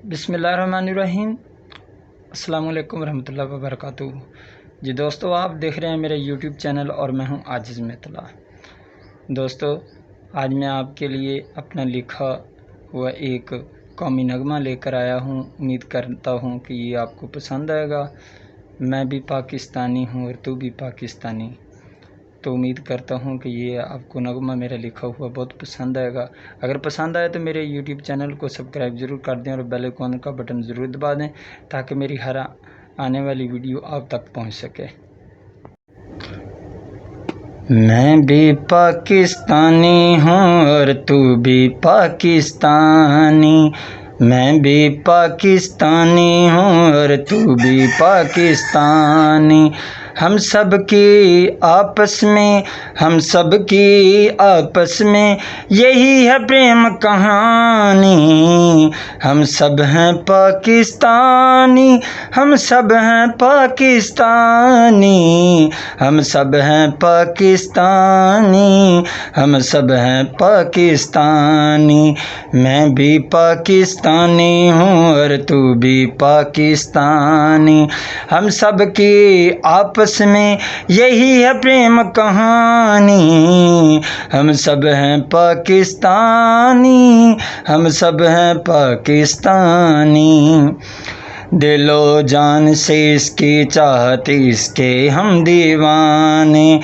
بسم اللہ الرحمن الرحیم۔ السلام علیکم ورحمۃ اللہ وبرکاتہ۔ جی دوستو، آپ دیکھ رہے ہیں میرے یوٹیوب چینل اور میں ہوں عاجز مطلع۔ دوستو، آج میں آپ کے لیے اپنا لکھا ہوا ایک قومی نغمہ لے کر آیا ہوں۔ امید کرتا ہوں کہ یہ آپ کو پسند آئے گا۔ میں بھی پاکستانی ہوں اور تو بھی پاکستانی، تو امید کرتا ہوں کہ یہ آپ کو نغمہ میرا لکھا ہوا بہت پسند آئے گا۔ اگر پسند آئے تو میرے یوٹیوب چینل کو سبسکرائب ضرور کر دیں اور بیل آئیکن کا بٹن ضرور دبا دیں تاکہ میری ہر آنے والی ویڈیو آپ تک پہنچ سکے۔ میں بھی پاکستانی ہوں اور تو بھی پاکستانی، میں بھی پاکستانی ہوں اور تو بھی پاکستانی، ہم سب کی آپس میں، ہم سب کی آپس میں یہی ہے پریم کہانی، ہم سب ہیں پاکستانی، ہم سب ہیں پاکستانی، ہم سب ہیں پاکستانی، ہم سب ہیں پاکستانی، میں بھی پاکستانی ہوں اور تو بھی پاکستانی، ہم سب کی آپس میں یہی ہے پریم کہانی، ہم سب ہیں پاکستانی، ہم سب ہیں پاکستانی، دل و جان سے اس کی چاہت اس کے ہم دیوانے،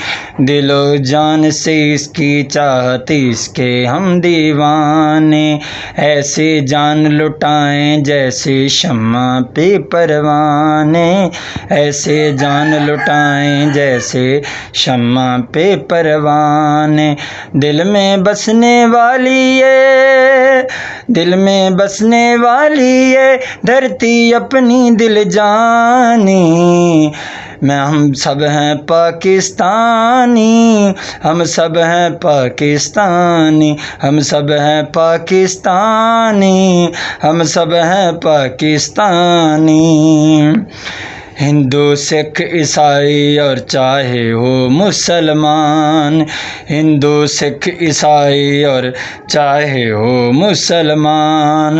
دل و جان سے اس کی چاہت اس کے ہم دیوانے، ایسے جان لٹائیں جیسے شمع پہ پروانے، ایسے جان لٹائیں جیسے شمع پہ پروانے، دل میں بسنے والی ہے، دل میں بسنے والی ہے دھرتی اپنی دل جانی، ہم سب ہیں پاکستانی، ہم سب ہیں پاکستانی، ہم سب ہیں پاکستانی، ہم سب ہیں پاکستانی، ہندو سکھ عیسائی اور چاہے ہو مسلمان، ہندو سکھ عیسائی اور چاہے ہو مسلمان،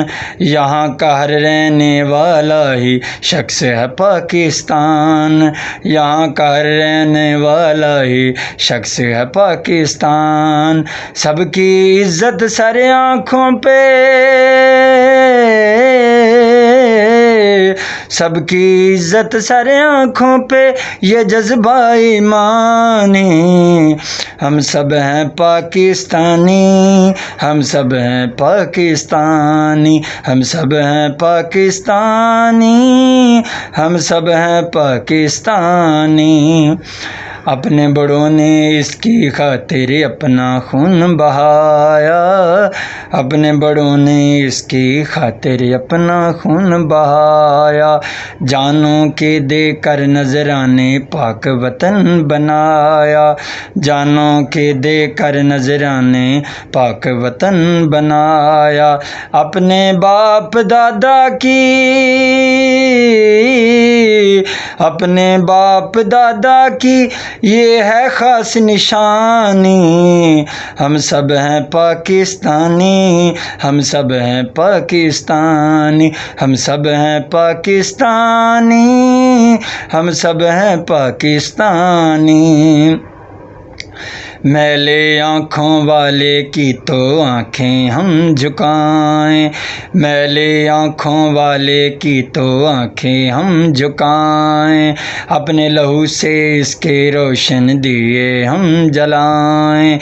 یہاں کا ہر رہنے والا ہی شخص ہے پاکستان، یہاں کا ہر رہنے والا ہی شخص ہے پاکستان، سب کی عزت سر آنکھوں پہ، سب کی عزت سر آنکھوں پہ یہ جذبہ ایمان ہے، ہم سب ہیں پاکستانی، ہم سب ہیں پاکستانی، ہم سب ہیں پاکستانی، ہم سب ہیں پاکستانی، اپنے بڑوں نے اس کی خاطر اپنا خون بہایا، اپنے بڑوں نے اس کی خاطر اپنا خون بہایا، جانوں کے دے کر نذرانے پاک وطن بنایا، جانوں کے دے کر نذرانے پاک وطن بنایا، اپنے باپ دادا کی، اپنے باپ دادا کی یہ ہے خاص نشانی، ہم سب ہیں پاکستانی، ہم سب ہیں پاکستانی، ہم سب ہیں پاکستانی، ہم سب ہیں پاکستانی، میلے آنکھوں والے کی تو آنکھیں ہم جھکائیں، میلے آنکھوں والے کی تو آنکھیں ہم جھکائیں، اپنے لہو سے اس کے روشن دیے ہم جلائیں،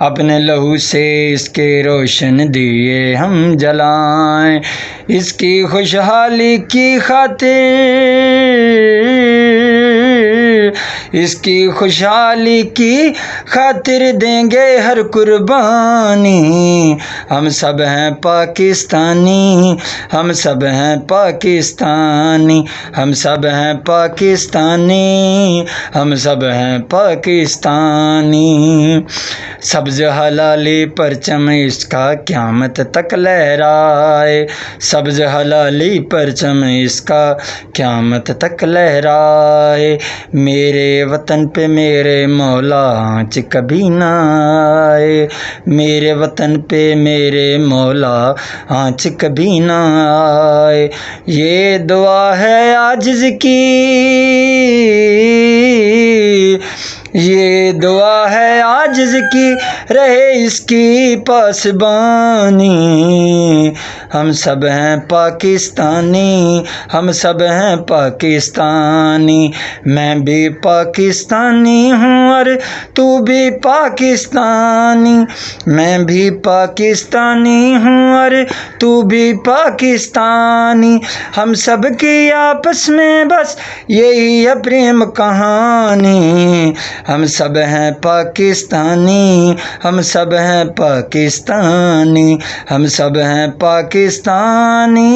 اپنے لہو سے اس کے روشن دیے ہم جلائیں، اس کی خوشحالی کی خاطر، اس کی خوشحالی کی خاطر دیں گے ہر قربانی، ہم سب ہیں پاکستانی، ہم سب ہیں پاکستانی، ہم سب ہیں پاکستانی، ہم سب ہیں پاکستانی، سبز حلالی پرچم اس کا قیامت تک لہرائے، سبز حلالی پرچم اس کا قیامت تک لہرائے، میرے میرے وطن پہ میرے مولا آنچ کبھی نہ آئے، میرے وطن پہ میرے مولا آنچ کبھی نہ آئے، یہ دعا ہے عاجز کی، یہ دعا ہے عاجز کی، رہے اس کی پاسبانی، ہم سب ہیں پاکستانی، ہم سب ہیں پاکستانی، میں بھی پاکستانی ہوں اور تو بھی پاکستانی، میں بھی پاکستانی ہوں اور تو بھی پاکستانی، ہم سب کی آپس میں بس یہی ہے پریم کہانی، ہم سب ہیں پاکستانی، ہم سب ہیں پاکستانی، ہم سب ہیں پاکستانی،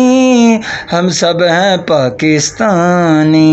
ہم سب ہیں پاکستانی۔